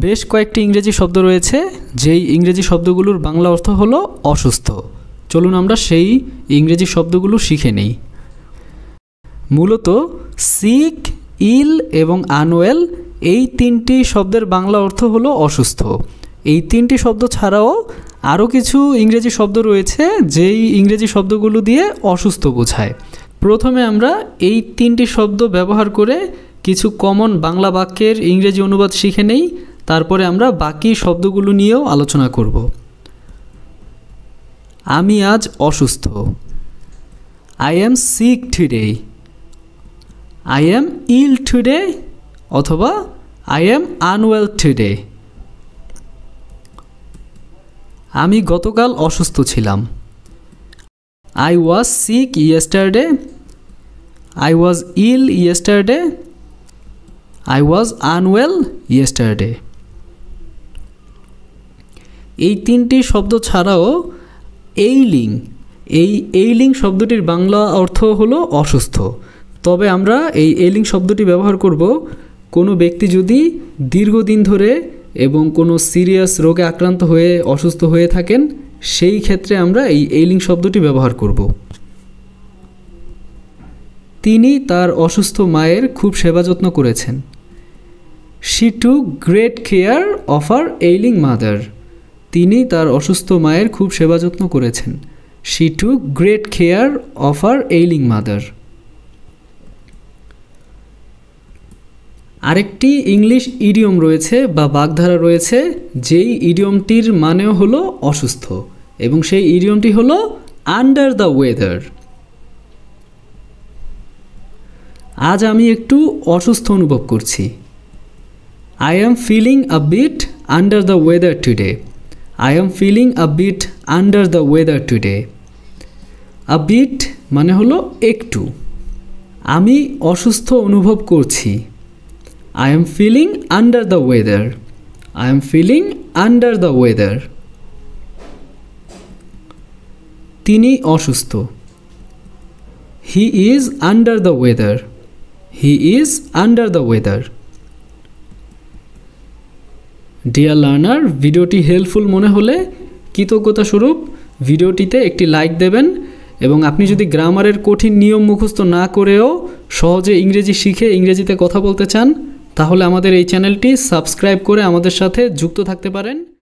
বেশ কয়েকটি ইংরেজি শব্দ রয়েছে যেই ইংরেজি শব্দগুলোর বাংলা অর্থ হলো অসুস্থ। চলুন আমরা সেই ইংরেজি শব্দগুলো শিখে নেই। মূলত সিক, ইল এবং আনওয়েল এই তিনটি শব্দের বাংলা অর্থ হলো অসুস্থ। এই তিনটি শব্দ ছাড়াও আরও কিছু ইংরেজি শব্দ রয়েছে যেই ইংরেজি শব্দগুলো দিয়ে অসুস্থ বোঝায়। প্রথমে আমরা এই তিনটি শব্দ ব্যবহার করে কিছু কমন বাংলা বাক্যের ইংরেজি অনুবাদ শিখে নেই, তারপরে আমরা বাকি শব্দগুলো নিয়েও আলোচনা করব। আমি আজ অসুস্থ, I am sick today, I am ill today অথবা আই অ্যাম আনওয়েল টুডে। আমি গতকাল অসুস্থ ছিলাম, I was sick yesterday, I was ill yesterday, I was unwell yesterday. এই তিনটি শব্দ ছাড়াও এইলিং শব্দটির বাংলা অর্থ হলো অসুস্থ। তবে আমরা এই এইলিং শব্দটি ব্যবহার করব কোনো ব্যক্তি যদি দীর্ঘদিন ধরে এবং কোনো সিরিয়াস রোগে আক্রান্ত হয়ে অসুস্থ হয়ে থাকেন, সেই ক্ষেত্রে আমরা এই এইলিং শব্দটি ব্যবহার করব। তিনি তার অসুস্থ মায়ের খুব সেবা যত্ন করেছেন। She took great care of her ailing mother. তিনি তার অসুস্থ মায়ের খুব সেবা যত্ন করেছেন। She took great care of her ailing mother. আরেকটি ইংলিশ ইডিয়ম রয়েছে বা বাগধারা রয়েছে, যেই ইডিয়মটির মানেও হলো অসুস্থ, এবং সেই ইডিয়মটি হলো আন্ডার দ্য ওয়েদার। আজ আমি একটু অসুস্থ অনুভব করছি। I am feeling a bit under the weather today. I am feeling a bit under the weather today. A bit মানে হলো একটু। আমি অসুস্থ অনুভব করছি। I am feeling under the weather. I am feeling under the weather. তিনি অসুস্থ। He is under the weather. He is under the weather. Dear learner, ভিডিওটি হেল্পফুল মনে হলে কৃতজ্ঞতা স্বরূপ ভিডিওটিতে একটি লাইক দেবেন, এবং আপনি যদি গ্রামারের কঠিন নিয়ম মুখস্থ না করেও সহজে ইংরেজি শিখে ইংরেজিতে কথা বলতে চান, তাহলে আমাদের এই চ্যানেলটি সাবস্ক্রাইব করে আমাদের সাথে যুক্ত থাকতে পারেন।